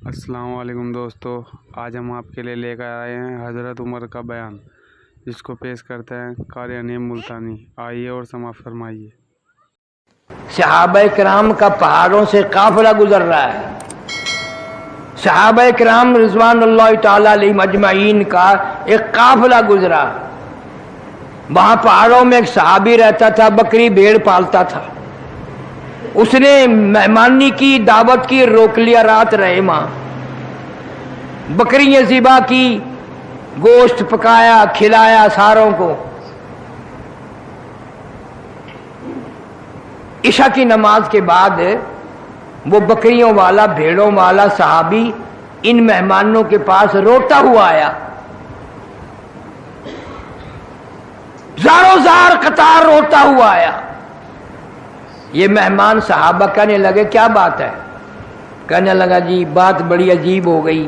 السلام علیکم دوستو، آج ہم آپ کے لیے لے کر آئے ہیں حضرت عمر کا بیان، جس کو پیش کرتے ہیں قاری نعیم ملتانی۔ آئیے اور سماعت فرمائیے۔ صحابہ کرام کا پہاڑوں سے قافلہ گزر رہا ہے۔ صحابہ کرام رضوان اللہ تعالی علیہم اجمعین کا ایک قافلہ گزرا۔ وہاں پہاڑوں میں ایک صحابی رہتا تھا، بکری بھیڑ پالتا تھا۔ اس نے مہمانی کی، دعوت کی، روک لیا، رات رہے وہاں، بکریاں ذبح کی، گوشت پکایا، کھلایا ساروں کو۔ عشاء کی نماز کے بعد وہ بکریوں والا، بھیڑوں والا صحابی ان مہمانوں کے پاس روتا ہوا آیا، زاروں زار قطار روتا ہوا آیا۔ یہ مہمان صحابہ کہنے لگے کیا بات ہے؟ کہنے لگا جی بات بڑی عجیب ہو گئی،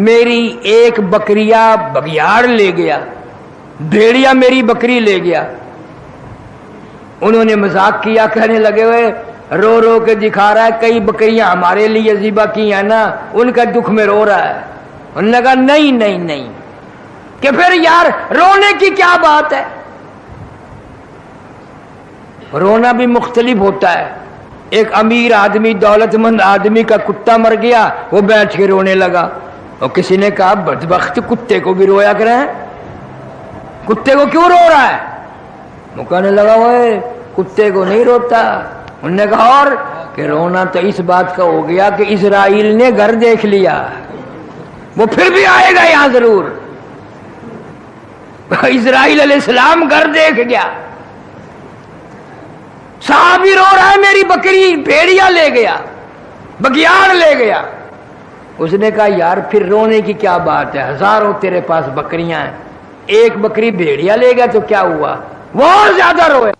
میری ایک بکریا بگیاڑ لے گیا، بھیڑیا میری بکری لے گیا۔ انہوں نے مذاق کیا، کہنے لگے ہوئے رو رو کے دکھا رہا ہے، کئی بکریاں ہمارے لیے ذبح کی ہیں نا، ان کا دکھ میں رو رہا ہے۔ انہوں نے کہا نہیں نہیں نہیں، کہ پھر یار رونے کی کیا بات ہے؟ رونا بھی مختلف ہوتا ہے۔ ایک امیر آدمی، دولت مند آدمی کا کتا مر گیا، وہ بیٹھ کے رونے لگا، اور کسی نے کہا بدبخت کتے کو بھی رویا کریں، کتے کو کیوں رو رہا ہے؟ وہ کہنے لگا وہ کتے کو نہیں روتا۔ انہوں نے کہا اور کہ رونا تو اس بات کا ہو گیا کہ اسرائیل نے گھر دیکھ لیا، وہ پھر بھی آئے گا یہاں ضرور۔ اسرائیل علیہ السلام گھر دیکھ گیا، صحابی رو رہا ہے میری بکری بھیڑیا لے گیا، بگیاڑ لے گیا۔ اس نے کہا یار پھر رونے کی کیا بات ہے، ہزاروں تیرے پاس بکریاں ہیں، ایک بکری بھیڑیا لے گیا تو کیا ہوا؟ وہ اور زیادہ روئے،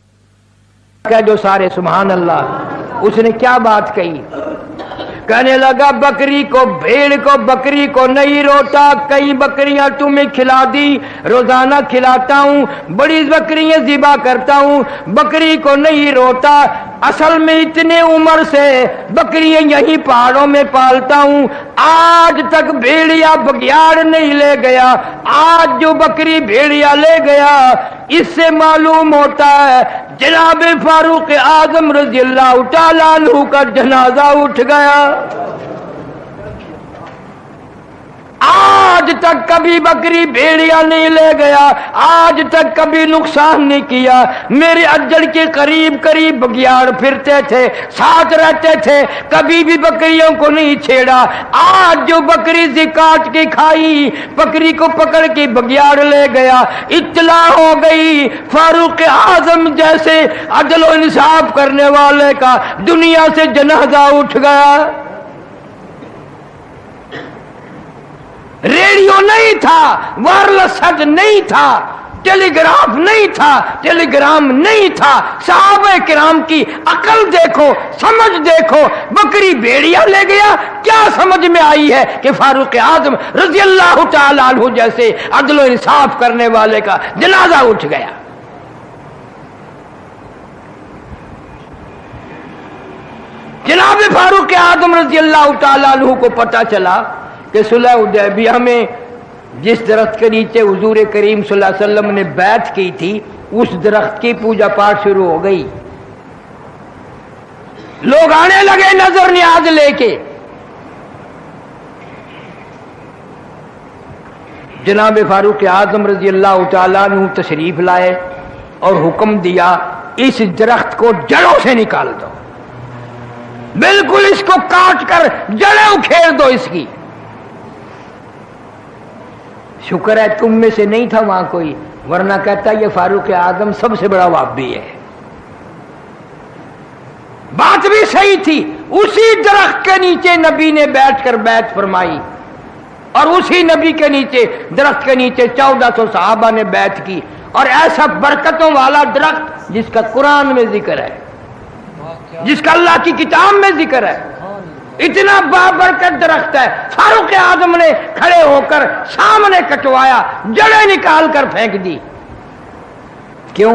کہہ دو سارے سبحان اللہ۔ اس نے کیا بات کہی؟ کہنے لگا بکری کو، بھیڑ کو، بکری کو نہیں روتا، کئی بکریاں تمہیں کھلا دی، روزانہ کھلاتا ہوں، بڑی بکریاں ذبح کرتا ہوں، بکری کو نہیں روتا۔ اصل میں اتنے عمر سے بکریاں یہی پہاڑوں میں پالتا ہوں، آج تک بھیڑیا بگیاڑ نہیں لے گیا۔ آج جو بکری بھیڑیا لے گیا، اس سے معلوم ہوتا ہے جناب فاروق اعظم رضی اللہ تعالیٰ عنہ کا جنازہ اٹھ گیا۔ آج تک کبھی بکری بھیڑیا نہیں لے گیا، آج تک کبھی نقصان نہیں کیا۔ میرے اجڑ کے قریب قریب بگیاڑ پھرتے تھے، ساتھ رہتے تھے، کبھی بھی بکریوں کو نہیں چھیڑا۔ آج جو بکری کاٹ کے کھائی، بکری کو پکڑ کے بگیاڑ لے گیا، اطلاع ہو گئی فاروق اعظم جیسے عدل و انصاف کرنے والے کا دنیا سے جنازہ اٹھ گیا۔ ریڈیو نہیں تھا، وائرلیس سیٹ نہیں تھا، ٹیلی گراف نہیں تھا، ٹیلی گرام نہیں تھا۔ صحابہ کرام کی عقل دیکھو، سمجھ دیکھو، بکری بھیڑیا لے گیا، کیا سمجھ میں آئی ہے کہ فاروق اعظم رضی اللہ تعالی عنہ جیسے عدل و انصاف کرنے والے کا جنازہ اٹھ گیا۔ جناب فاروق اعظم رضی اللہ تعالی عنہ کو پتہ چلا کہ صلح حدیبیہ میں جس درخت کے نیچے حضور کریم صلی اللہ علیہ وسلم نے بیعت کی تھی، اس درخت کی پوجا پاٹ شروع ہو گئی۔ لوگ آنے لگے نظر نیاز لے کے۔ جناب فاروق اعظم رضی اللہ تعالیٰ عنہ تشریف لائے اور حکم دیا اس درخت کو جڑوں سے نکال دو، بالکل اس کو کاٹ کر جڑیں اکھیڑ دو اس کی۔ شکر ہے تم میں سے نہیں تھا وہاں کوئی، ورنہ کہتا یہ فاروق اعظم سب سے بڑا وہابی ہے۔ بات بھی صحیح تھی، اسی درخت کے نیچے نبی نے بیٹھ کر بیعت فرمائی، اور اسی نبی کے نیچے، درخت کے نیچے 1400 صحابہ نے بیعت کی، اور ایسا برکتوں والا درخت جس کا قرآن میں ذکر ہے، جس کا اللہ کی کتاب میں ذکر ہے، اتنا بابرکت درخت ہے۔ فاروق اعظم نے کھڑے ہو کر سامنے کٹوایا، جڑیں نکال کر پھینک دی۔ کیوں؟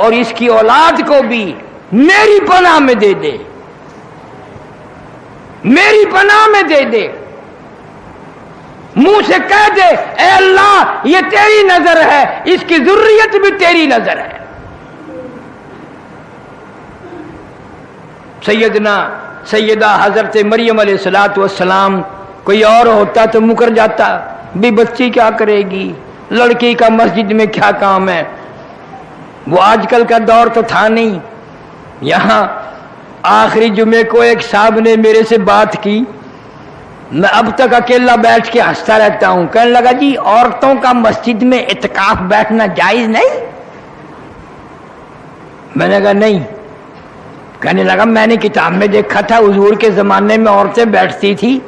اور اس کی اولاد کو بھی میری پناہ میں دے دے، میری پناہ میں دے دے، منہ سے کہہ دے اے اللہ یہ تیری نظر ہے، اس کی ذریت بھی تیری نظر ہے۔ سیدہ حضرت مریم علیہ السلام، کوئی اور ہوتا تو مکر جاتا، بھی بچی کیا کرے گی، لڑکی کا مسجد میں کیا کام ہے۔ وہ آج کل کا دور تو تھا نہیں۔ یہاں آخری جمعے کو ایک صاحب نے میرے سے بات کی، میں اب تک اکیلا بیٹھ کے ہنستا رہتا ہوں، کہنے لگا جی عورتوں کا مسجد میں اعتکاف بیٹھنا جائز نہیں؟ میں نے کہا نہیں۔ کہنے لگا میں نے کتاب میں دیکھا تھا حضور کے زمانے میں عورتیں بیٹھتی تھی۔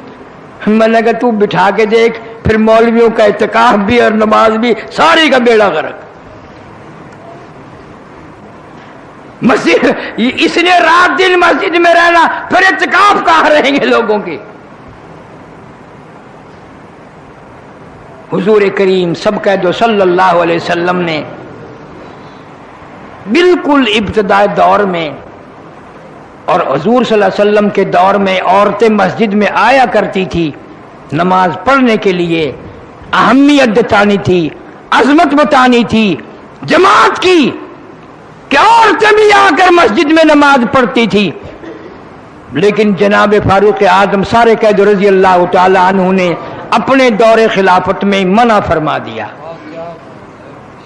میں نے کہا تو بٹھا کے دیکھ، پھر مولویوں کا اعتکاف بھی اور نماز بھی، ساری کا بیڑا غرق۔ مسجد اس نے رات دن مسجد میں رہنا، پھر اعتکاف کہاں رہیں گے لوگوں کے۔ حضور کریم سب کہہ دو صلی اللہ علیہ وسلم نے بالکل ابتدائی دور میں اور حضور صلی اللہ علیہ وسلم کے دور میں عورتیں مسجد میں آیا کرتی تھی نماز پڑھنے کے لیے، اہمیت بتانی تھی، عظمت بتانی تھی جماعت کی، کہ عورتیں بھی آ کر مسجد میں نماز پڑھتی تھی۔ لیکن جناب فاروق اعظم سارے قید رضی اللہ تعالی عنہ نے اپنے دور خلافت میں منع فرما دیا،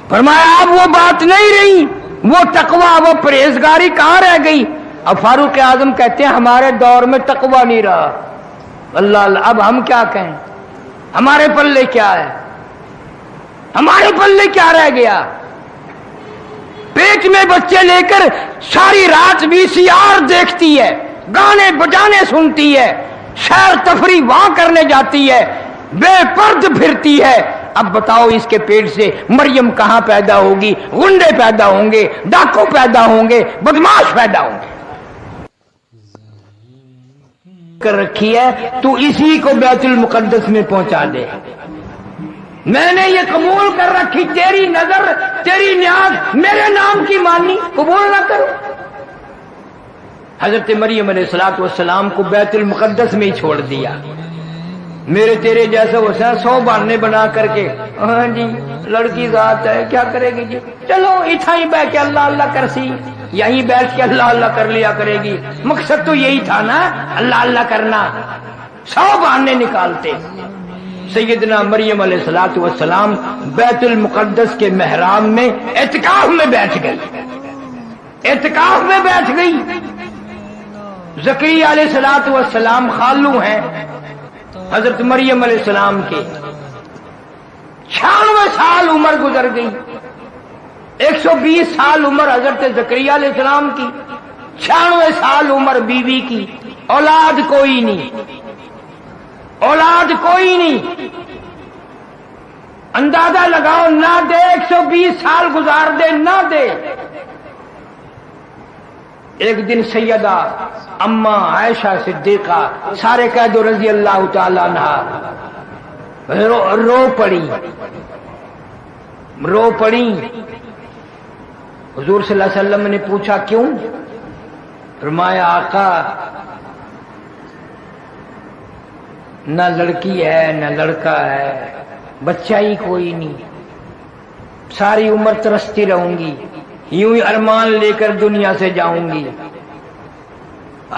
فرمایا اب وہ بات نہیں رہی، وہ تقوی وہ پرہیزگاری کہاں رہ گئی۔ اب فاروق اعظم کہتے ہیں ہمارے دور میں تقوی نہیں رہا، اللہ اللہ، اب ہم کیا کہیں، ہمارے پلے کیا ہے، ہمارے پلے کیا رہ گیا۔ پیٹ میں بچے لے کر ساری رات VCR دیکھتی ہے، گانے بجانے سنتی ہے، سیر تفریح وہاں کرنے جاتی ہے، بے پرد پھرتی ہے۔ اب بتاؤ اس کے پیٹ سے مریم کہاں پیدا ہوگی، غنڈے پیدا ہوں گے، ڈاکو پیدا ہوں گے، بدماش پیدا ہوں گے۔ کر رکھی ہے تو اسی کو بیت المقدس میں پہنچا دے۔ میں نے یہ قبول کر رکھی، تیری نظر تیری نیاز میرے نام کی مانی، قبول نہ کرو۔ حضرت مریم علیہ السلام کو بیت المقدس میں ہی چھوڑ دیا۔ میرے تیرے جیسا حسین 100 بہانے بنا کر کے، ہاں جی لڑکی ذات ہے کیا کرے گی جی، چلو اتھا ہی بیٹھ کے اللہ اللہ کرسی، یہیں بیٹھ کے اللہ اللہ کر لیا کرے گی۔ مقصد تو یہی تھا نا، اللہ اللہ کرنا، 100 بہانے نکالتے۔ سیدنا مریم علیہ السلام بیت المقدس کے محراب میں اعتکاف میں بیٹھ گئی، اعتکاف میں بیٹھ گئی۔ زکریا علیہ السلام خالو ہیں حضرت مریم علیہ السلام کے، 96 سال عمر گزر گئی، 120 سال عمر حضرت زکریا علیہ السلام کی، 96 سال عمر بیوی کی، اولاد کوئی نہیں، اولاد کوئی نہیں۔ اندازہ لگاؤ، نہ دے 120 سال گزار دے نہ دے۔ ایک دن سیدہ اما عائشہ صدیقہ سارے قید رضی اللہ تعالی عنہ رو پڑی۔ حضور صلی اللہ علیہ وسلم نے پوچھا کیوں؟ فرمایا آقا نہ لڑکی ہے نہ لڑکا ہے، بچہ ہی کوئی نہیں، ساری عمر ترستی رہوں گی، یوں ہی ارمان لے کر دنیا سے جاؤں گی،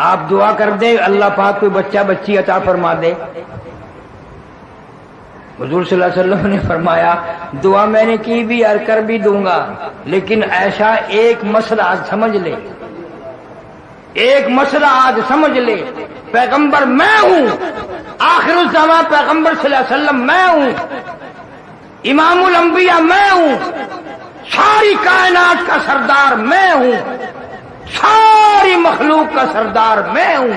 آپ دعا کر دیں اللہ پاک کوئی بچہ بچی عطا فرما دے۔ حضور صلی اللہ علیہ وسلم نے فرمایا دعا میں نے کی بھی اور کر بھی دوں گا، لیکن ایسا ایک مسئلہ آج سمجھ لے، ایک مسئلہ آج سمجھ لے، پیغمبر میں ہوں، آخر الزمان پیغمبر صلی اللہ علیہ وسلم میں ہوں، امام الانبیاء میں ہوں، ساری کائنات کا سردار میں ہوں، ساری مخلوق کا سردار میں ہوں۔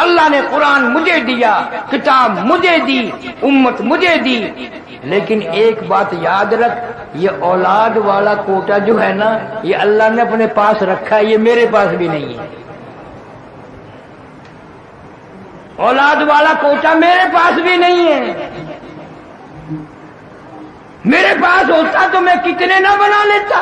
اللہ نے قرآن مجھے دیا، کتاب مجھے دی، امت مجھے دی، لیکن ایک بات یاد رکھ، یہ اولاد والا کوٹا جو ہے نا، یہ اللہ نے اپنے پاس رکھا ہے، یہ میرے پاس بھی نہیں ہے۔ اولاد والا کوٹا میرے پاس بھی نہیں ہے، میرے پاس ہوتا تو میں کتنے نہ بنا لیتا۔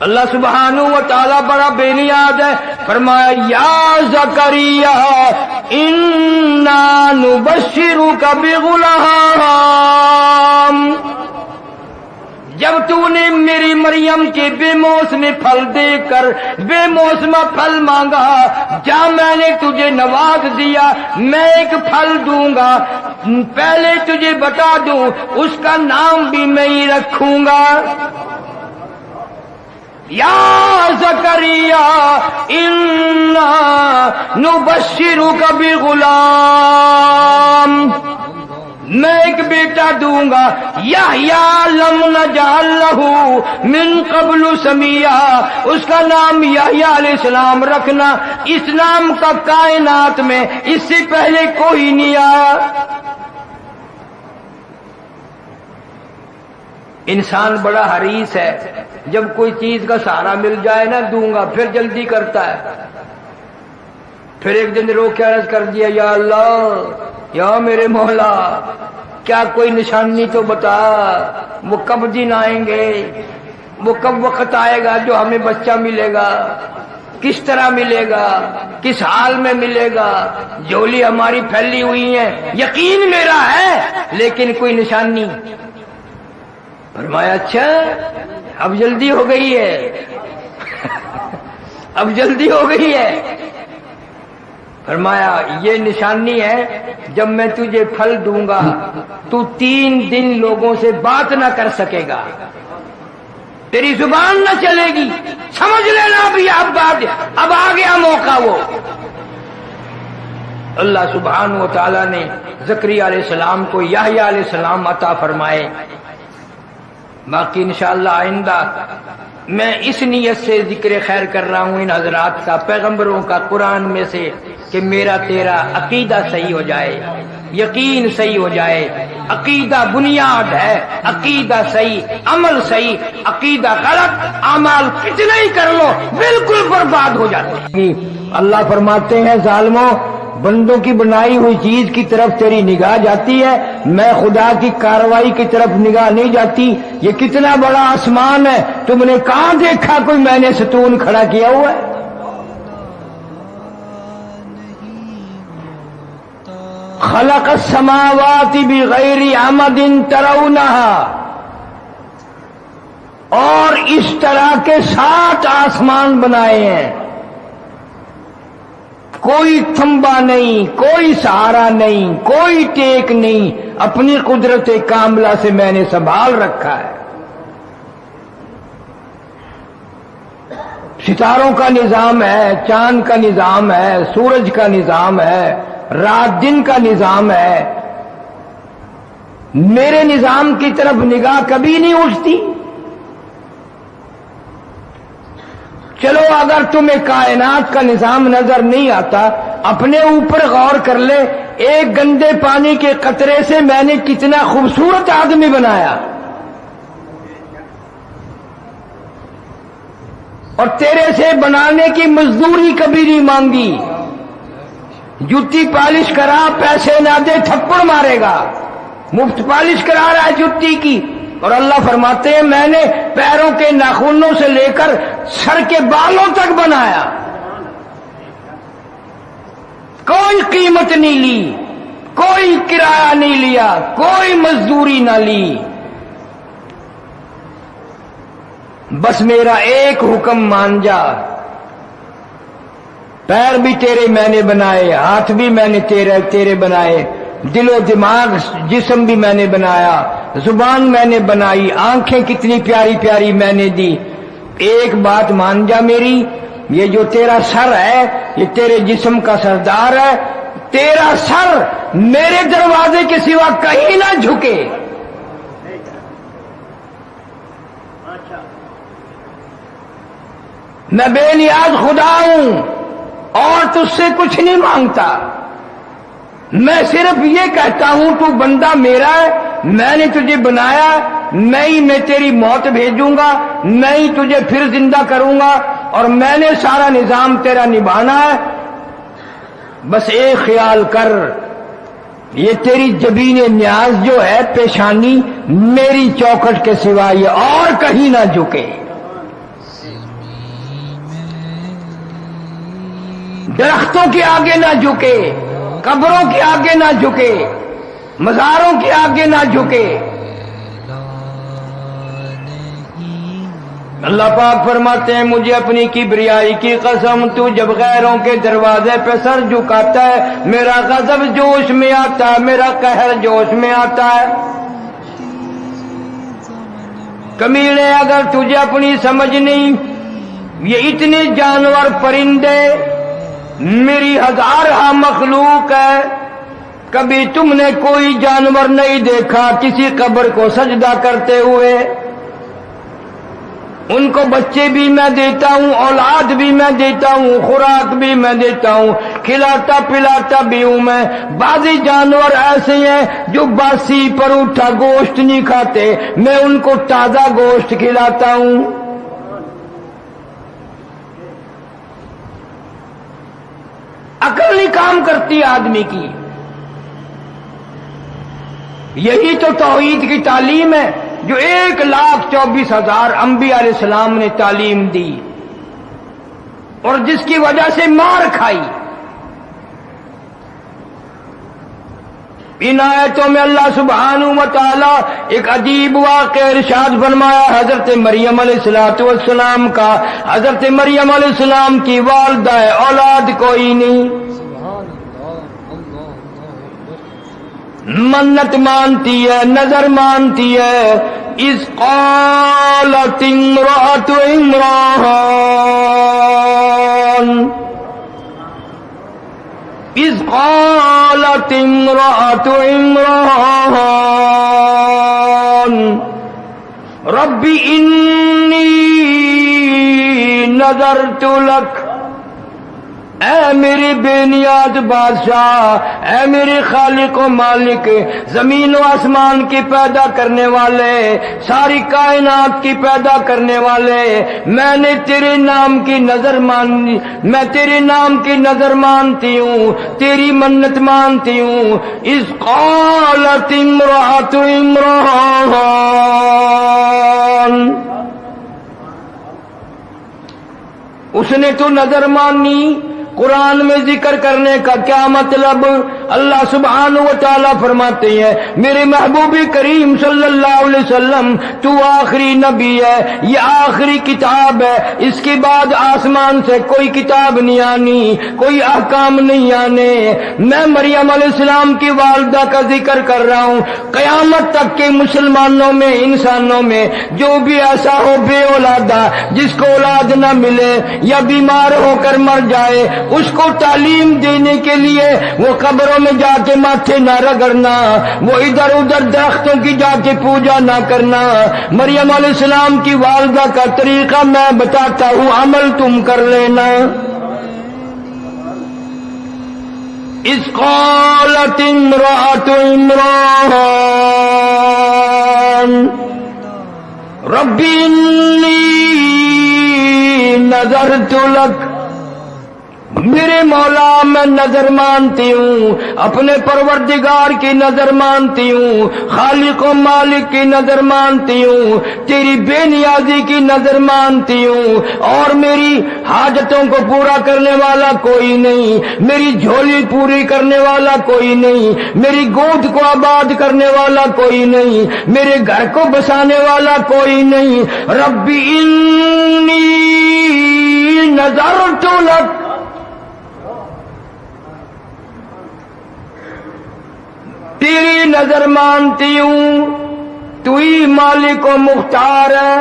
اللہ سبحانہ و تعالی بڑا بے نیاز ہے، فرمایا یا زکریا انا نبشرک بغلام، جب تو نے میری مریم کے بے موسم پھل دے کر بے موسم پھل مانگا، جا میں نے تجھے نواز دیا، میں ایک پھل دوں گا، پہلے تجھے بتا دوں اس کا نام بھی میں ہی رکھوں گا، یا زکریا انا نبشرک بغلام، میں ایک بیٹا دوں گا، یحییٰ لم نجعل لہ من قبل سمیہ، اس کا نام یحییٰ علیہ السلام رکھنا، اس نام کا کائنات میں اس سے پہلے کوئی نہیں آیا۔ انسان بڑا حریص ہے، جب کوئی چیز کا سہارا مل جائے نا دوں گا، پھر جلدی کرتا ہے، پھر ایک دن رو کے عرض کر دیا یا اللہ یا میرے مولا کیا کوئی نشانی تو بتا، وہ کب دن آئیں گے، وہ کب وقت آئے گا جو ہمیں بچہ ملے گا، کس طرح ملے گا، کس حال میں ملے گا، جھولی ہماری پھیلی ہوئی ہے، یقین میرا ہے لیکن کوئی نشانی۔ فرمایا اچھا اب جلدی ہو گئی ہے اب جلدی ہو گئی ہے۔ فرمایا یہ نشانی ہے جب میں تجھے پھل دوں گا تو 3 دن لوگوں سے بات نہ کر سکے گا، تیری زبان نہ چلے گی، سمجھ لینا بھی اب آ گیا موقع۔ وہ اللہ سبحانہ و تعالی نے زکریا علیہ السلام کو یحییٰ علیہ السلام عطا فرمائے۔ باقی انشاءاللہ آئندہ میں اس نیت سے ذکر خیر کر رہا ہوں ان حضرات کا، پیغمبروں کا، قرآن میں سے، کہ میرا تیرا عقیدہ صحیح ہو جائے، یقین صحیح ہو جائے۔ عقیدہ بنیاد ہے، عقیدہ صحیح، عمل صحیح، عقیدہ غلط، اعمال کتنے ہی کر لو بالکل برباد ہو جاتے ہیں۔ اللہ فرماتے ہیں ظالموں بندوں کی بنائی ہوئی چیز کی طرف تیری نگاہ جاتی ہے، میں خدا کی کاروائی کی طرف نگاہ نہیں جاتی۔ یہ کتنا بڑا آسمان ہے، تم نے کہاں دیکھا کوئی میں نے ستون کھڑا کیا ہوا ہے؟ خلق السماوات بغیر عمد ترونها، اور اس طرح کے 7 آسمان بنائے ہیں، کوئی تھمبا نہیں، کوئی سہارا نہیں، کوئی ٹیک نہیں، اپنی قدرت کاملہ سے میں نے سنبھال رکھا ہے۔ ستاروں کا نظام ہے، چاند کا نظام ہے، سورج کا نظام ہے، رات دن کا نظام ہے، میرے نظام کی طرف نگاہ کبھی نہیں اٹھتی۔ چلو اگر تمہیں کائنات کا نظام نظر نہیں آتا، اپنے اوپر غور کر لے، ایک گندے پانی کے قطرے سے میں نے کتنا خوبصورت آدمی بنایا، اور تیرے سے بنانے کی مزدوری کبھی نہیں مانگی، جوتی پالش کرا پیسے نہ دے تھپڑ مارے گا، مفت پالش کرا رہا ہے جوتی کی۔ اور اللہ فرماتے ہیں میں نے پیروں کے ناخنوں سے لے کر سر کے بالوں تک بنایا، کوئی قیمت نہیں لی، کوئی کرایہ نہیں لیا، کوئی مزدوری نہ لی، بس میرا ایک حکم مان جا۔ پیر بھی تیرے میں نے بنائے، ہاتھ بھی میں نے تیرے بنائے، دل و دماغ جسم بھی میں نے بنایا، زبان میں نے بنائی، آنکھیں کتنی پیاری پیاری میں نے دی، ایک بات مان جا میری، یہ جو تیرا سر ہے یہ تیرے جسم کا سردار ہے، تیرا سر میرے دروازے کے سوا کہیں نہ جھکے۔ میں بے نیاز خدا ہوں اور تجھ سے کچھ نہیں مانگتا، میں صرف یہ کہتا ہوں تو بندہ میرا ہے، میں نے تجھے بنایا، میں ہی میں تیری موت بھیجوں گا، میں ہی تجھے پھر زندہ کروں گا، اور میں نے سارا نظام تیرا نبھانا ہے۔ بس ایک خیال کر، یہ تیری جبین نیاز جو ہے پیشانی میری چوکھٹ کے سوا یہ اور کہیں نہ جھکے۔ درختوں کے آگے نہ جھکے، قبروں کے آگے نہ جھکے، مزاروں کے آگے نہ جھکے۔ اللہ پاک فرماتے ہیں مجھے اپنی کبریائی کی قسم، تو جب غیروں کے دروازے پہ سر جھکاتا ہے میرا غضب جوش میں آتا ہے، میرا قہر جوش میں آتا ہے۔ کمینے اگر تجھے اپنی سمجھ نہیں، یہ اتنے جانور پرندے میری ہزارہ مخلوق ہے، کبھی تم نے کوئی جانور نہیں دیکھا کسی قبر کو سجدہ کرتے ہوئے؟ ان کو بچے بھی میں دیتا ہوں، اولاد بھی میں دیتا ہوں، خوراک بھی میں دیتا ہوں، کھلاتا پلاتا بھی ہوں میں۔ بعضی جانور ایسے ہیں جو باسی پر اٹھا گوشت نہیں کھاتے، میں ان کو تازہ گوشت کھلاتا ہوں۔ عقل نہیں کام کرتی آدمی کی۔ یہی تو توحید کی تعلیم ہے جو 1,24,000 انبیاء علیہ السلام نے تعلیم دی اور جس کی وجہ سے مار کھائی۔ ان آیتوں میں اللہ سبحانہ و تعالی ایک عجیب واقعہ ارشاد فرمایا حضرت مریم علیہ السلام کا۔ حضرت مریم علیہ السلام کی والدہ ہے، اولاد کوئی نہیں، منت مانتی ہے، نظر مانتی ہے۔ اذ قالت امرأة عمران، اذ قالت امرأة عمران رب انی نذرت لک۔ اے میرے بے نیاز بادشاہ، اے میرے خالق و مالک، زمین و آسمان کی پیدا کرنے والے، ساری کائنات کی پیدا کرنے والے، میں نے تیرے نام کی نظر مانی، میں تیرے نام کی نظر مانتی ہوں، تیری منت مانتی ہوں۔ اذ قالت امرأة عمران، اس نے تو نظر مانی۔ قرآن میں ذکر کرنے کا کیا مطلب؟ اللہ سبحانہ و تعالیٰ فرماتے ہیں میرے محبوب کریم صلی اللہ علیہ وسلم تو آخری نبی ہے، یہ آخری کتاب ہے، اس کے بعد آسمان سے کوئی کتاب نہیں آنی، کوئی احکام نہیں آنے۔ میں مریم علیہ السلام کی والدہ کا ذکر کر رہا ہوں۔ قیامت تک کے مسلمانوں میں، انسانوں میں جو بھی ایسا ہو بے اولادہ، جس کو اولاد نہ ملے یا بیمار ہو کر مر جائے، اس کو تعلیم دینے کے لیے وہ قبروں میں جا کے ماتھے نہ رگڑنا، وہ ادھر ادھر درختوں کی جا کے پوجا نہ کرنا۔ مریم علیہ السلام کی والدہ کا طریقہ میں بتاتا ہوں، عمل تم کر لینا۔ اذ قالت امرأة عمران رب انی نذرت لک، میرے مولا میں نظر مانتی ہوں، اپنے پروردگار کی نظر مانتی ہوں، خالق و مالک کی نظر مانتی ہوں، تیری بے نیازی کی نظر مانتی ہوں، اور میری حاجتوں کو پورا کرنے والا کوئی نہیں، میری جھولی پوری کرنے والا کوئی نہیں، میری گود کو آباد کرنے والا کوئی نہیں، میرے گھر کو بسانے والا کوئی نہیں۔ رب انی نذرت لک، تیری نظر مانتی ہوں، تو ہی مالک و مختار ہے،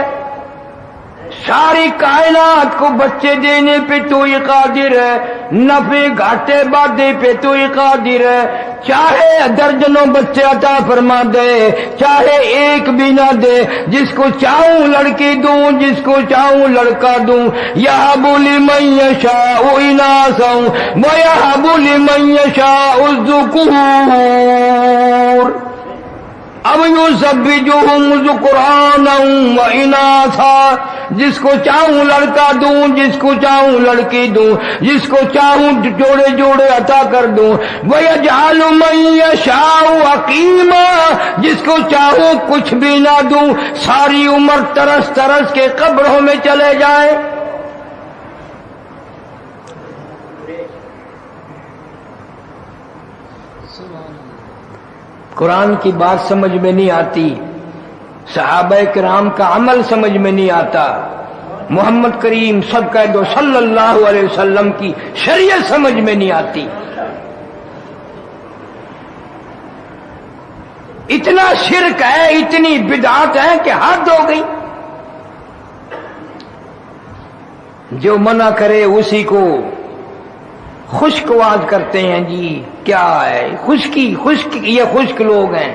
ساری کائنات کو بچے دینے پہ تو ہی قادر ہے، نفع گھاٹے بادے پہ تو ہی قادر ہے، چاہے درجنوں بچے عطا فرما دے، چاہے ایک بھی نہ دے، جس کو چاہوں لڑکی دوں، جس کو چاہوں لڑکا دوں۔ یہب لمن یشاء اناثا ویہب لمن یشاء الذکور، اب یزوجہم ذکرانا و اناثا، جس کو چاہوں لڑکا دوں، جس کو چاہوں لڑکی دوں، جس کو چاہوں جوڑے جوڑے عطا کر دوں۔ وَيَجْعَلُ مَن يَشَاءُ عَقِيمًا، جس کو چاہوں کچھ بھی نہ دوں، ساری عمر ترس ترس کے قبروں میں چلے جائے۔ قرآن کی بات سمجھ میں نہیں آتی، صحابہ کرام کا عمل سمجھ میں نہیں آتا، محمد کریم صدقہ دو صلی اللہ علیہ وسلم کی شریعت سمجھ میں نہیں آتی۔ اتنا شرک ہے، اتنی بدعات ہے کہ حد ہو گئی۔ جو منع کرے اسی کو خشکواد کرتے ہیں، جی کیا ہے خشکی، یہ خشک لوگ ہیں۔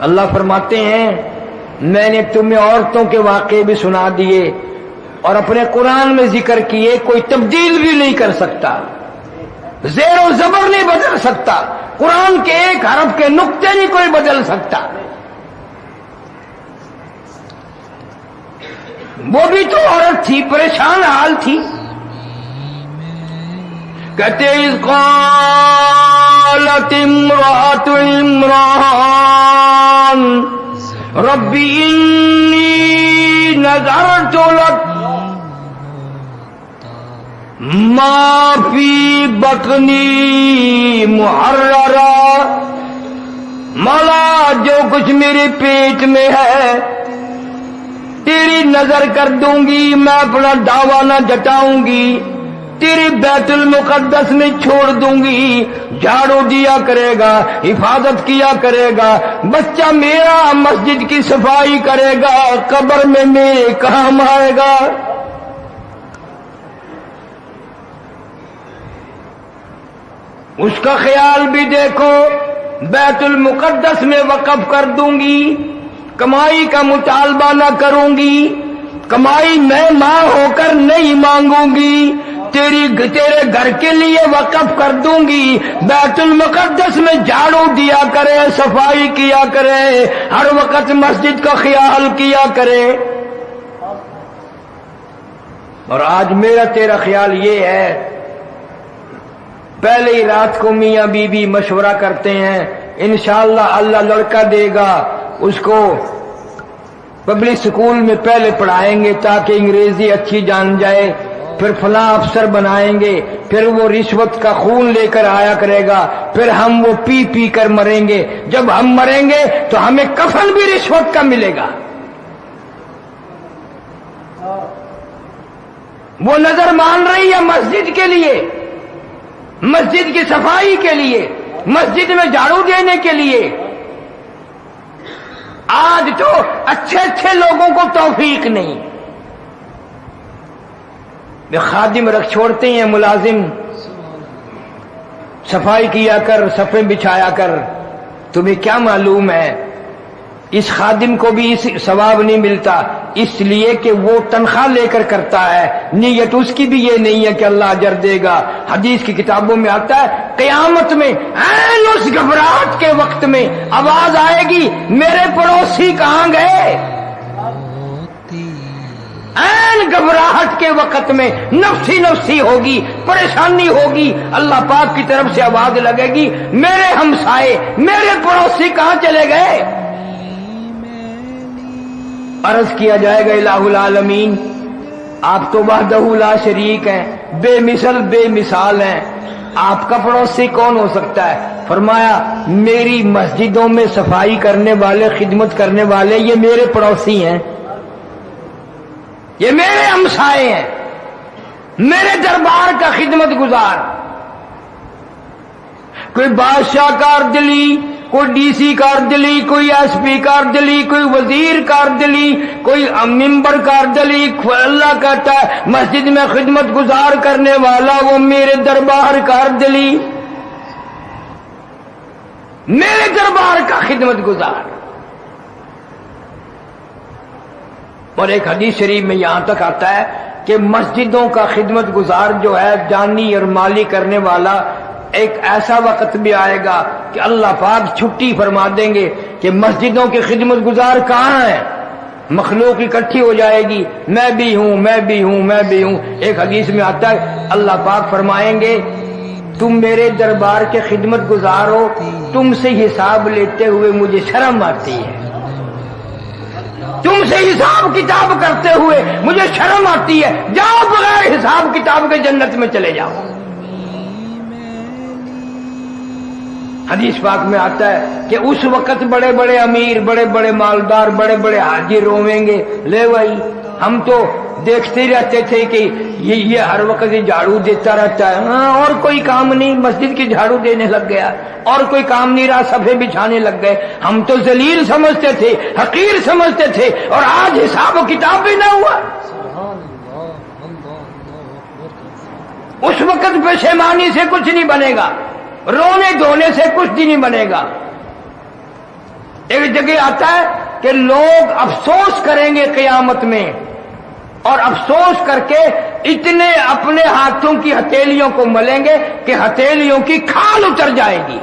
اللہ فرماتے ہیں میں نے تمہیں عورتوں کے واقعے بھی سنا دیے اور اپنے قرآن میں ذکر کیے، کوئی تبدیل بھی نہیں کر سکتا، زیر و زبر نہیں بدل سکتا، قرآن کے ایک حرف کے نقطے نہیں کوئی بدل سکتا۔ وہ بھی تو عورت تھی، پریشان حال تھی۔ کہتے اذ قالت امرأة عمران ربی انی نذرت لک ما فی بطنی محررا، مولا جو کچھ میرے پیٹ میں ہے تیری نظر کر دوں گی، میں اپنا دعویٰ نہ جتاؤں گی، تیری بیت المقدس میں چھوڑ دوں گی، جھاڑو دیا کرے گا، حفاظت کیا کرے گا، بچہ میرا مسجد کی صفائی کرے گا، قبر میں میرے کام آئے گا۔ اس کا خیال بھی دیکھو، بیت المقدس میں وقف کر دوں گی، کمائی کا مطالبہ نہ کروں گی، کمائی میں ماں ہو کر نہیں مانگوں گی، تیرے گھر کے لیے وقف کر دوں گی، بیت المقدس میں جھاڑو دیا کرے، صفائی کیا کرے، ہر وقت مسجد کا خیال کیا کرے۔ اور آج میرا تیرا خیال یہ ہے، پہلے ہی رات کو میاں بیوی مشورہ کرتے ہیں انشاءاللہ اللہ لڑکا دے گا، اس کو پبلک سکول میں پہلے پڑھائیں گے تاکہ انگریزی اچھی جان جائے، پھر فلاں افسر بنائیں گے، پھر وہ رشوت کا خون لے کر آیا کرے گا، پھر ہم وہ پی پی کر مریں گے، جب ہم مریں گے تو ہمیں کفن بھی رشوت کا ملے گا۔ وہ نظر مان رہی ہے مسجد کے لیے، مسجد کی صفائی کے لیے، مسجد میں جھاڑو دینے کے لیے۔ آج تو اچھے اچھے لوگوں کو توفیق نہیں، خادم رکھ چھوڑتے ہیں، ملازم صفائی کیا کر، صفیں بچھایا کر، تمہیں کیا معلوم ہے اس خادم کو بھی اس ثواب نہیں ملتا، اس لیے کہ وہ تنخواہ لے کر کرتا ہے، نیت اس کی بھی یہ نہیں ہے کہ اللہ اجر دے گا۔ حدیث کی کتابوں میں آتا ہے قیامت میں عین اس گھبراہٹ کے وقت میں آواز آئے گی میرے پڑوسی کہاں گئے، عین گھبراہٹ کے وقت میں نفسی نفسی ہوگی، پریشانی ہوگی، اللہ پاک کی طرف سے آواز لگے گی میرے ہمسائے، میرے پڑوسی کہاں چلے گئے۔ عرض کیا جائے گا الہ العالمین آپ تو وحدہ لا شریک ہیں، بے مثل بے مثال ہیں، آپ کا پڑوسی کون ہو سکتا ہے؟ فرمایا میری مسجدوں میں صفائی کرنے والے، خدمت کرنے والے یہ میرے پڑوسی ہیں، یہ میرے ہمسائے ہیں، میرے دربار کا خدمت گزار۔ کوئی بادشاہ کار دلی، کوئی ڈی سی کار دلی، کوئی ایس پی کار دلی، کوئی وزیر کار دلی، کوئی ممبر کار دلی، اللہ کہتا ہے مسجد میں خدمت گزار کرنے والا وہ میرے دربار کار دلی، میرے دربار کا خدمت گزار۔ اور ایک حدیث شریف میں یہاں تک آتا ہے کہ مسجدوں کا خدمت گزار جو ہے جانی اور مالی کرنے والا، ایک ایسا وقت بھی آئے گا کہ اللہ پاک چھٹی فرما دیں گے کہ مسجدوں کے خدمت گزار کہاں ہیں، مخلوق اکٹھی ہو جائے گی، میں بھی ہوں میں بھی ہوں میں بھی ہوں۔ ایک حدیث میں آتا ہے اللہ پاک فرمائیں گے تم میرے دربار کے خدمت گزار ہو، تم سے حساب لیتے ہوئے مجھے شرم آتی ہے، تم سے حساب کتاب کرتے ہوئے مجھے شرم آتی ہے، جاؤ بغیر حساب کتاب کے جنت میں چلے جاؤ۔ حدیث پاک میں آتا ہے کہ اس وقت بڑے بڑے امیر، بڑے بڑے مالدار، بڑے بڑے حاجی روویں گے، لے بھائی ہم تو دیکھتے ہی رہتے تھے کہ یہ ہر وقت یہ جھاڑو دیتا رہتا ہے، ہاں اور کوئی کام نہیں، مسجد کی جھاڑو دینے لگ گیا، اور کوئی کام نہیں رہا، صفحے بچھانے لگ گئے، ہم تو ذلیل سمجھتے تھے، حقیر سمجھتے تھے، اور آج حساب و کتاب بھی نہ ہوا۔ اس وقت پشیمانی سے کچھ نہیں بنے گا، رونے دھونے سے کچھ بھی نہیں بنے گا۔ ایک جگہ آتا ہے کہ لوگ افسوس کریں گے قیامت میں، اور افسوس کر کے اتنے اپنے ہاتھوں کی ہتھیلیوں کو ملیں گے کہ ہتھیلیوں کی کھال اتر جائے گی،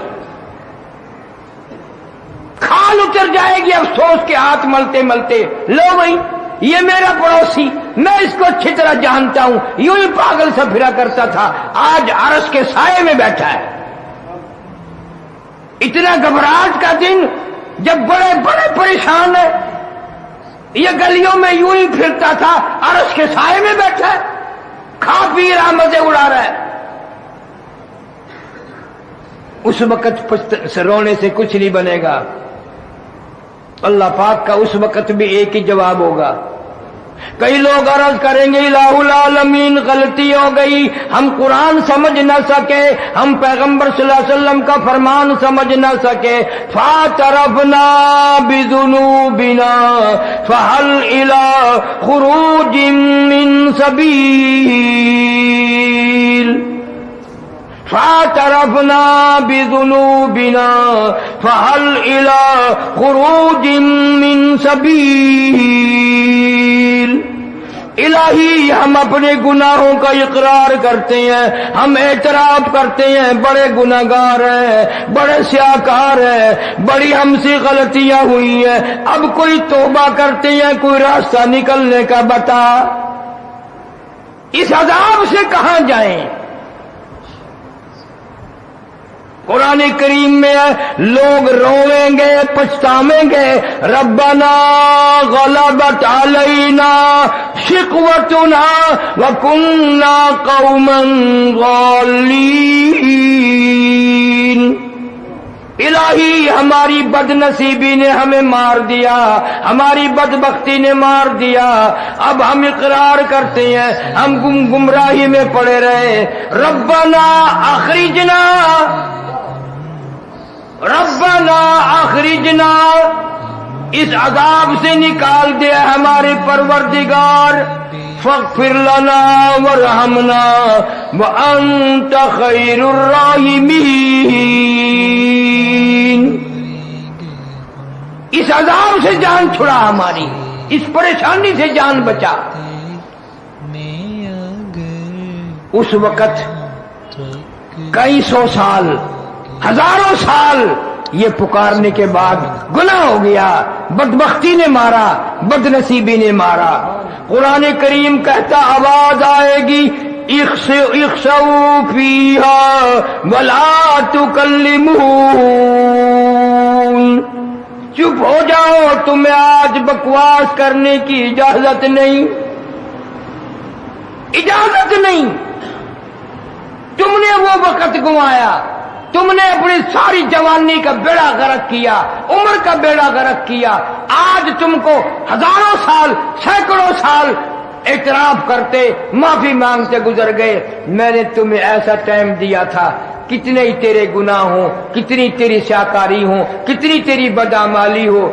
کھال اتر جائے گی افسوس کے ہاتھ ملتے ملتے۔ لو بھائی یہ میرا پڑوسی، میں اس کو اچھی طرح جانتا ہوں، یوں ہی پاگل سا پھرا کرتا تھا، آج عرش کے سائے میں بیٹھا ہے۔ اتنا گھبراہٹ کا دن جب بڑے بڑے پریشان ہیں، یہ گلیوں میں یوں ہی پھرتا تھا، عرش کے سائے میں بیٹھا ہے، کھا پی رہا، مزے اڑا رہا ہے۔ اس وقت رونے سے کچھ نہیں بنے گا۔ اللہ پاک کا اس وقت بھی ایک ہی جواب ہوگا۔ کئی لوگ عرض کریں گے الہ العالمین غلطی ہو گئی، ہم قرآن سمجھ نہ سکے، ہم پیغمبر صلی اللہ علیہ وسلم کا فرمان سمجھ نہ سکے، فاعترفنا بذنوبنا فہل الی خروج من سبیل، فاعترفنا بذنوبنا فہل الی خروج من سبیل۔ الہی ہم اپنے گناہوں کا اقرار کرتے ہیں، ہم اعتراف کرتے ہیں بڑے گناہگار ہیں، بڑے سیاہکار ہیں، بڑی ہم سے غلطیاں ہوئی ہیں، اب کوئی توبہ کرتے ہیں، کوئی راستہ نکلنے کا بتا۔ اس عذاب سے کہاں جائیں؟ قرآن کریم میں لوگ رویں گے، پچھتاویں گے، ربنا غلبت علینا شقوتنا وکننا قوما ضالین۔ الہی ہماری بد نصیبی نے ہمیں مار دیا، ہماری بدبختی نے مار دیا، اب ہم اقرار کرتے ہیں ہم گمراہی میں پڑے رہے۔ ربنا اخرجنا، ربنا اخرجنا، اس عذاب سے نکال دے ہمارے پروردگار، فاغفر لنا وارحمنا وانت خیر الراحمین۔ اس عذاب سے جان چھڑا ہماری، اس پریشانی سے جان بچا۔ اس وقت کئی سو سال، ہزاروں سال یہ پکارنے کے بعد گناہ ہو گیا، بدبختی نے مارا، بد نصیبی نے مارا۔ قرآن کریم کہتا آواز آئے گی اخسؤوا فیہا ولا تکلمون، چپ ہو جاؤ، تمہیں آج بکواس کرنے کی اجازت نہیں، اجازت نہیں۔ تم نے وہ وقت گنوایا، تم نے اپنی ساری جوانی کا بیڑا غرق کیا، عمر کا بیڑا غرق کیا، آج تم کو ہزاروں سال، سینکڑوں سال اعتراف کرتے، معافی مانگتے گزر گئے۔ میں نے تمہیں ایسا ٹائم دیا تھا، کتنے ہی تیرے گناہ ہوں، کتنی تیری سیاکاری ہوں، کتنی تیری بدعمالی ہو،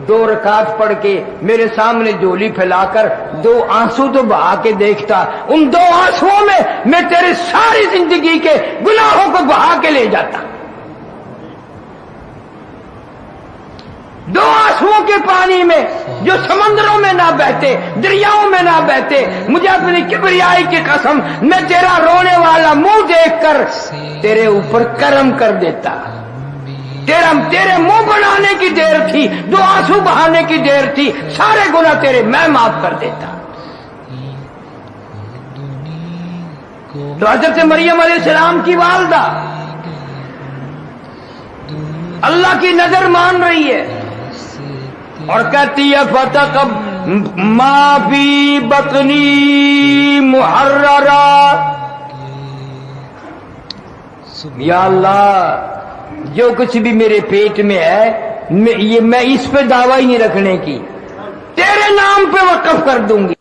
2 رکعت پڑھ کے میرے سامنے جھولی پھیلا کر 2 آنسو تو بہا کے دیکھتا، ان 2 آنسوؤں میں تیرے ساری زندگی کے گناہوں کو بہا کے لے جاتا۔ 2 آنسوؤں کے پانی میں جو سمندروں میں نہ بہتے، دریاؤں میں نہ بہتے، مجھے اپنی کبریائی کی قسم، میں تیرا رونے والا منہ دیکھ کر تیرے اوپر کرم کر دیتا۔ تیرے منہ بنانے کی دیر تھی، 2 آنسو بہانے کی دیر تھی، سارے گناہ تیرے میں معاف کر دیتا۔ تو حضرت مریم علیہ السلام کی والدہ اللہ کی نظر مان رہی ہے، اور کہتی ہے فتق ما فی بطنی محررا، یا اللہ جو کچھ بھی میرے پیٹ میں ہے میں اس پہ دعویٰ ہی نہیں رکھنے کی، تیرے نام پہ وقف کر دوں گی۔